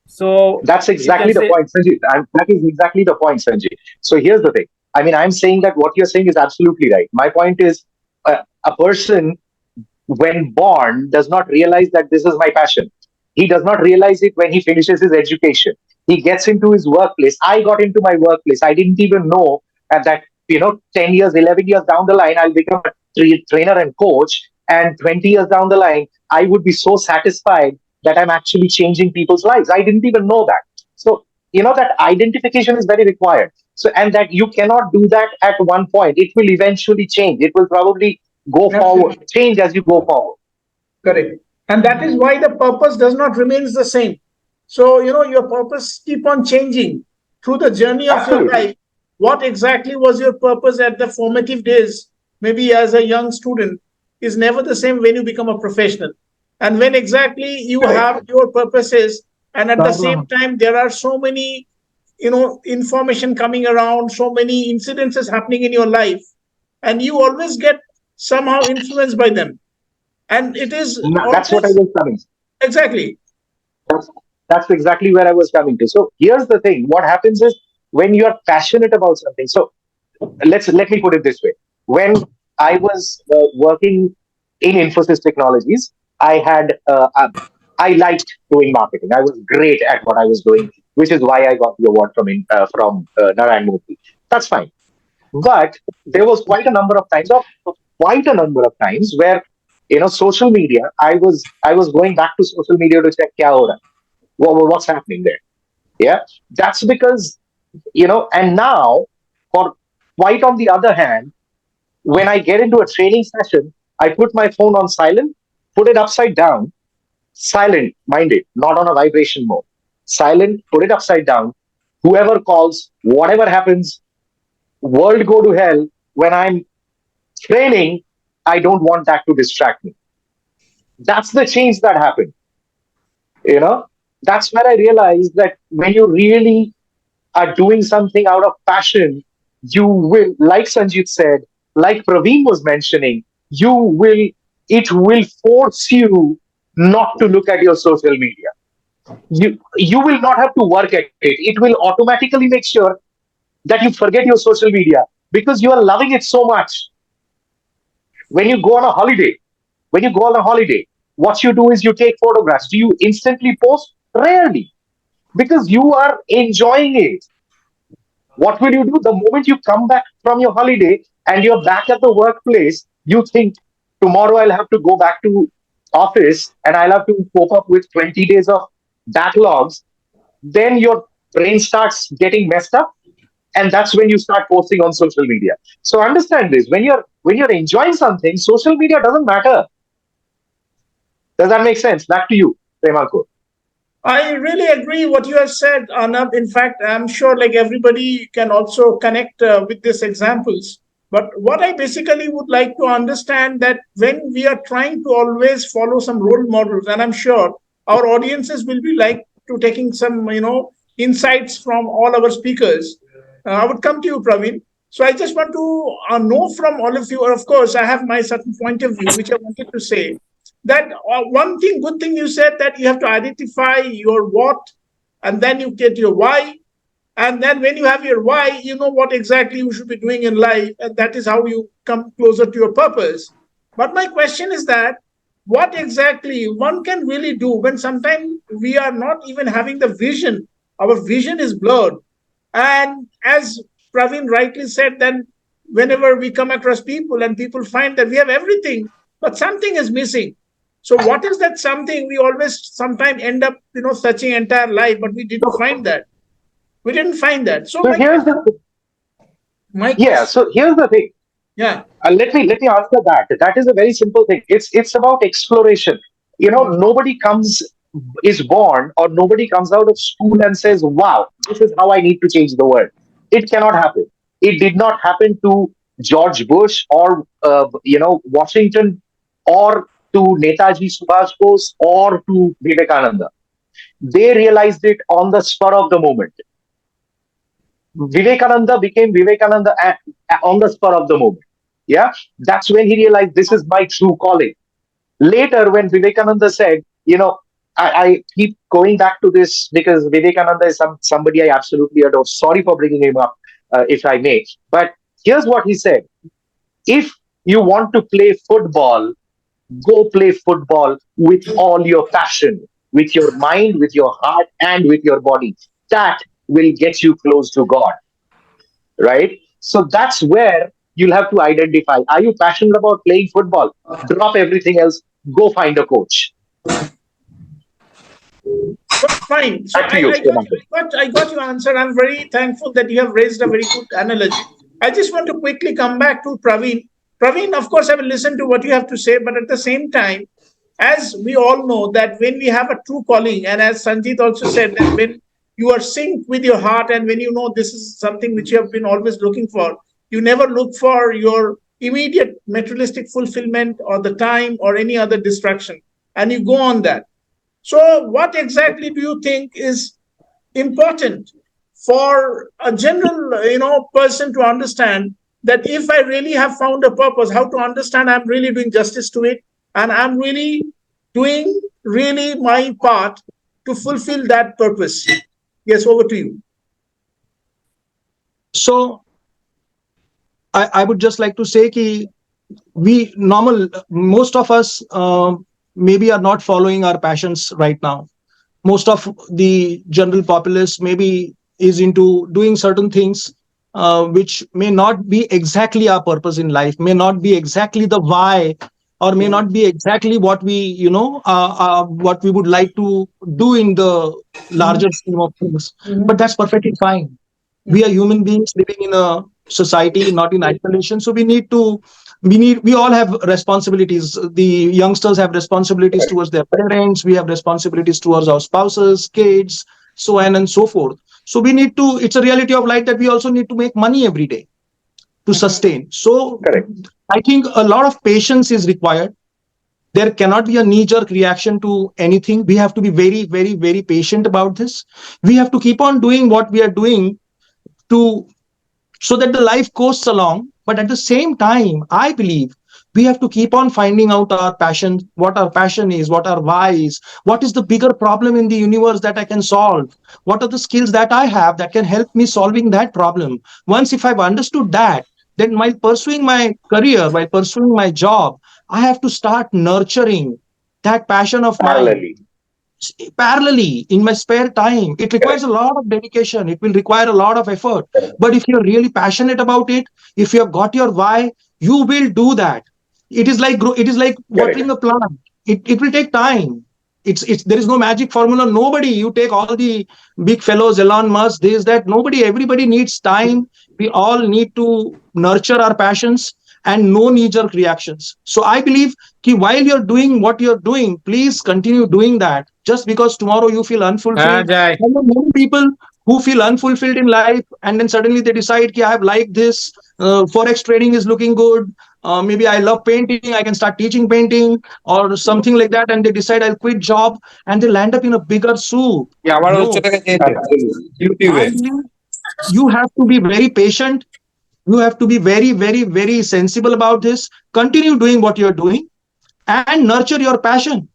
So That's you can exactly the say, point, Sanjay. That is exactly the point, Sanjay. So here's the thing. I mean, I'm saying that what you're saying is absolutely right. My point is, a person when born does not realize that this is my passion. He does not realize it when he finishes his education. He gets into his workplace. I got into my workplace. I didn't even know at that, 10 years, 11 years down the line, I'll become a trainer and coach. And 20 years down the line, I would be so satisfied that I'm actually changing people's lives. I didn't even know that. So, that identification is very required. So, and that you cannot do that at one point. It will eventually change. It will probably go forward, Absolutely. change as you go forward. Correct. And that is why the purpose does not remains the same. So, your purpose keep on changing through the journey of your Absolutely. life. What exactly was your purpose at the formative days, maybe as a young student, is never the same when you become a professional. And when exactly you Correct. have your purposes, and at the same time, there are so many, information coming around, so many incidences happening in your life, and you always get somehow influenced by them, and it is That's what I always was coming. exactly. That's, that's exactly where I was coming to. So here's the thing. What happens is when you're passionate about something. So let me put it this way. When I was working in Infosys Technologies, I had I liked doing marketing. I was great at what I was doing, which is why I got the award from Narayan Murthy. That's fine. But there was quite a number of times where social media. I was going back to social media to check kya ho raha, what's happening there. Yeah, that's because and now for quite on the other hand, when I get into a training session, I put my phone on silent, put it upside down, silent, mind it, not on a vibration mode. Silent, put it upside down. Whoever calls, whatever happens, world go to hell. When I'm training, I don't want that to distract me. That's the change that happened. You know, that's where I realized that when you really are doing something out of passion, you will, like Sanjit said, like Praveen was mentioning, it will force you not to look at your social media. You will not have to work at it. It will automatically make sure that you forget your social media because you are loving it so much. When you go on a holiday, when you go on a holiday, what you do is you take photographs. Do you instantly post? Rarely, because you are enjoying it. What will you do the moment you come back from your holiday and you're back at the workplace? You think tomorrow I'll have to go back to office and I'll have to cope up with 20 days of backlogs. Then your brain starts getting messed up, and that's when you start posting on social media. So understand this: when you're enjoying something, social media doesn't matter. Does that make sense? Back to you, Premanko. I really agree what you have said, Arnab. In fact, I'm sure like everybody can also connect with these examples. But what I basically would like to understand that when we are trying to always follow some role models, and I'm sure our audiences will be like to taking some, insights from all our speakers. I would come to you, Praveen. So I just want to know from all of you, or of course, I have my certain point of view, which I wanted to say that one thing, good thing you said that you have to identify your what, and then you get your why, and then when you have your why, you know what exactly you should be doing in life, and that is how you come closer to your purpose. But my question is that what exactly one can really do when sometimes we are not even having the vision, our vision is blurred, and as Praveen rightly said, then whenever we come across people and people find that we have everything, but something is missing. So what is that something? We always sometimes end up, searching entire life, but we didn't So, find that. We didn't find that. So so here's the my yeah. question, So here's the thing. yeah. Let me answer that. That is a very simple thing. It's about exploration. Nobody comes is born or nobody comes out of school and says, "Wow, this is how I need to change the world." It cannot happen. It did not happen to George Bush or Washington, or to Netaji Subhash Bose or to Vivekananda. They realized it on the spur of the moment. Vivekananda became Vivekananda on the spur of the moment. Yeah, that's when he realized this is my true calling. Later, when Vivekananda said, I keep going back to this because Vivekananda is somebody I absolutely adore. Sorry for bringing him up, if I may. But here's what he said: if you want to play football, go play football with all your passion, with your mind, with your heart, and with your body. That will get you close to God, right? So that's where you'll have to identify, are you passionate about playing football? Drop everything else, go find a coach. Fine. So Back to you, I got your answer. I'm very thankful that you have raised a very good analogy. I just want to quickly come back to Praveen. Praveen, of course, I will listen to what you have to say, but at the same time, as we all know that when we have a true calling, and as Sanjeet also said, that when you are synced with your heart and when you know this is something which you have been always looking for, you never look for your immediate materialistic fulfillment or the time or any other distraction, and you go on that. So, what exactly do you think is important for a general, person to understand that if I really have found a purpose, how to understand I'm really doing justice to it, and I'm really doing really my part to fulfill that purpose? Yes, over to you. So I would just like to say ki most of us maybe are not following our passions right now. Most of the general populace maybe is into doing certain things which may not be exactly our purpose in life, may not be exactly the why, or may not be exactly what what we would like to do in the larger scheme of things. But that's perfectly fine. We are human beings living in a society, not in isolation. So we all have responsibilities. The youngsters have responsibilities towards their parents. We have responsibilities towards our spouses, kids, so on and so forth. So it's a reality of life that we also need to make money every day to sustain. So I think a lot of patience is required. There cannot be a knee-jerk reaction to anything. We have to be very, very, very patient about this. We have to keep on doing what we are doing to so that the life coasts along. But at the same time, I believe we have to keep on finding out our passion, what our passion is, what our why is, what is the bigger problem in the universe that I can solve, what are the skills that I have that can help me solving that problem. Once if I've understood that, then while pursuing my career, while pursuing my job, I have to start nurturing that passion of mine parallelly in my spare time. It requires a lot of dedication. It will require a lot of effort. But if you're really passionate about it, if you have got your why, you will do that. It is like watering a plant. It will take time. It's there is no magic formula. Nobody, you take all the big fellows, Elon Musk, this, that, nobody, everybody needs time. We all need to nurture our passions and no knee-jerk reactions. So I believe that while you're doing what you're doing, please continue doing that. Just because tomorrow you feel unfulfilled. There are many people who feel unfulfilled in life, and then suddenly they decide, I have liked this. Forex trading is looking good. Maybe I love painting. I can start teaching painting or something like that. And they decide I'll quit job, and they land up in a bigger soup. No. You have to be very patient. You have to be very, very, very sensible about this. Continue doing what you're doing and nurture your passion.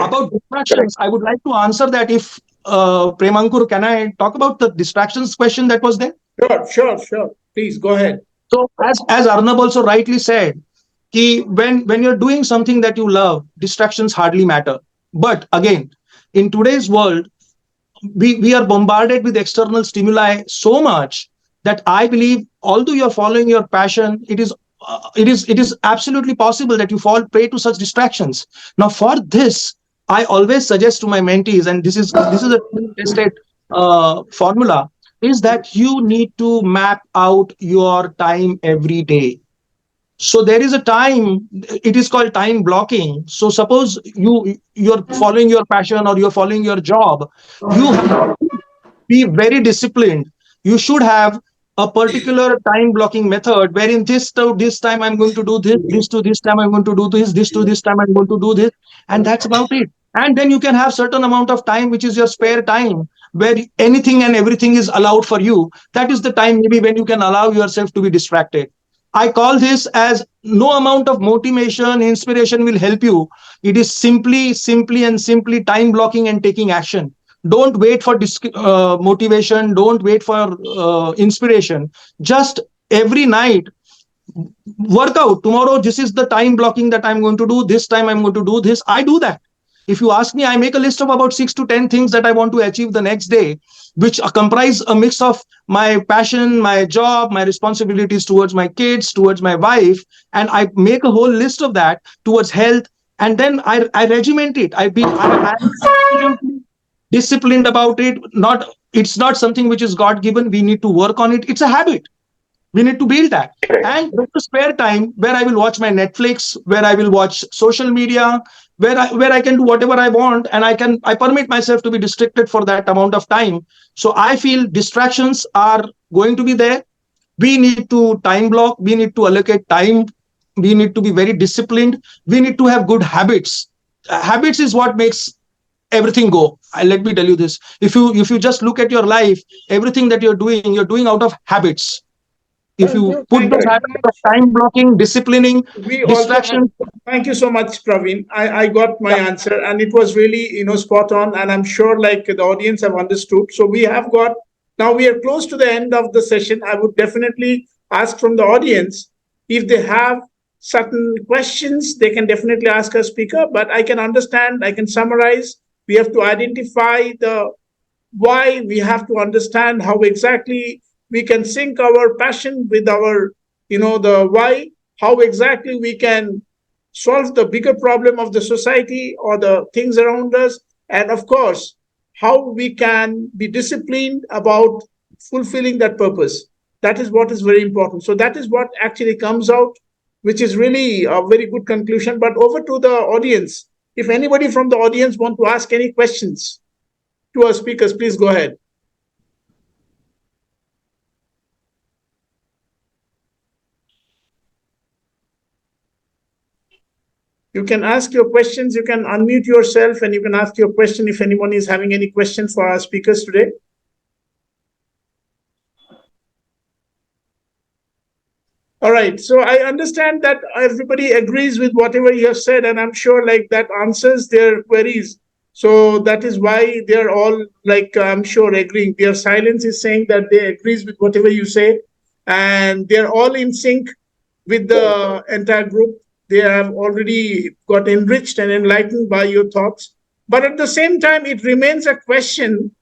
About distractions, I would like to answer that. If Premankur, can I talk about the distractions question that was there? Sure. Please go ahead. So as Arnab also rightly said, when you're doing something that you love, distractions hardly matter. But again, in today's world, we are bombarded with external stimuli so much that I believe, although you're following your passion, it is absolutely possible that you fall prey to such distractions. Now, for this, I always suggest to my mentees, and this is a tested formula, is that you need to map out your time every day. So there is a time, it is called time blocking. So suppose you're following your passion or you're following your job, you have to be very disciplined. You should have a particular time blocking method wherein this to this time I'm going to do this to this time I'm going to do this to this time I'm going to do this, and that's about it. And then you can have certain amount of time which is your spare time, where anything and everything is allowed for you. That is the time maybe when you can allow yourself to be distracted. I call this as no amount of motivation, inspiration will help you. It is simply time blocking and taking action. Don't wait for motivation. Don't wait for inspiration. Just every night work out. Tomorrow, this is the time blocking that I'm going to do. This time I'm going to do this. I do that. If you ask me, I make a list of about 6 to 10 things that I want to achieve the next day, which comprise a mix of my passion, my job, my responsibilities towards my kids, towards my wife. And I make a whole list of that towards health. And then I regiment it. I'm disciplined about it. It's not something which is God given. We need to work on it. It's a habit. We need to build that. And there's a spare time where I will watch my Netflix, where I will watch social media, where I can do whatever I want, and I permit myself to be distracted for that amount of time. So I feel distractions are going to be there. We need to time block. We need to allocate time. We need to be very disciplined. We need to have good habits. Habits is what makes everything go. Let me tell you this. If you just look at your life, everything that you're doing out of habits. If you put those habits of time blocking, disciplining, distraction. Thank you so much, Praveen. I got my answer, and it was really spot on. And I'm sure like the audience have understood. So we are close to the end of the session. I would definitely ask from the audience if they have certain questions. They can definitely ask our speaker. But I can understand. I can summarize. We have to identify the why. We have to understand how exactly we can sync our passion with our, the why, how exactly we can solve the bigger problem of the society or the things around us. And of course, how we can be disciplined about fulfilling that purpose. That is what is very important. So that is what actually comes out, which is really a very good conclusion. But over to the audience. If anybody from the audience want to ask any questions to our speakers, please go ahead. You can ask your questions. You can unmute yourself and you can ask your question if anyone is having any questions for our speakers today. All right. So I understand that everybody agrees with whatever you have said, and I'm sure like that answers their queries. So that is why they're all like, I'm sure agreeing. Their silence is saying that they agrees with whatever you say, and they're all in sync with the entire group. They have already got enriched and enlightened by your thoughts. But at the same time, it remains a question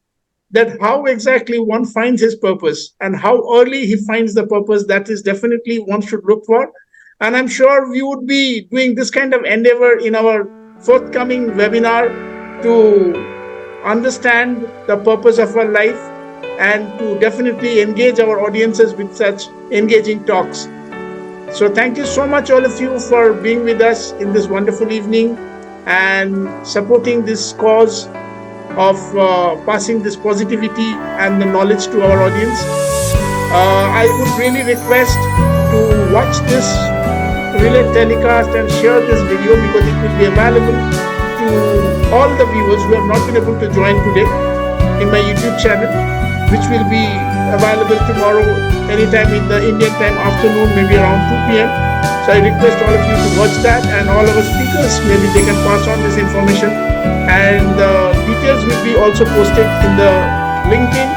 that how exactly one finds his purpose and how early he finds the purpose. That is definitely one should look for. And I'm sure we would be doing this kind of endeavor in our forthcoming webinar to understand the purpose of our life and to definitely engage our audiences with such engaging talks. So thank you so much, all of you, for being with us in this wonderful evening and supporting this cause of passing this positivity and the knowledge to our audience. I would really request to watch this Relayed telecast and share this video because it will be available to all the viewers who have not been able to join today in my YouTube channel, which will be available tomorrow anytime in the Indian time afternoon, maybe around 2 p.m. So I request all of you to watch that, and all our speakers, maybe they can pass on this information, and the details will be also posted in the LinkedIn,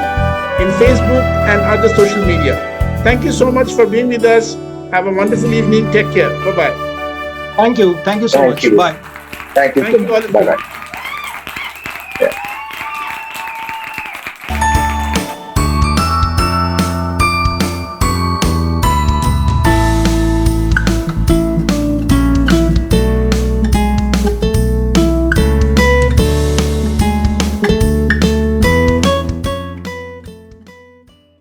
in Facebook and other social media. Thank you so much for being with us. Have a wonderful evening. Take care. Bye-bye. Thank you so much. Bye. Thank you. Thank you all. Bye-bye.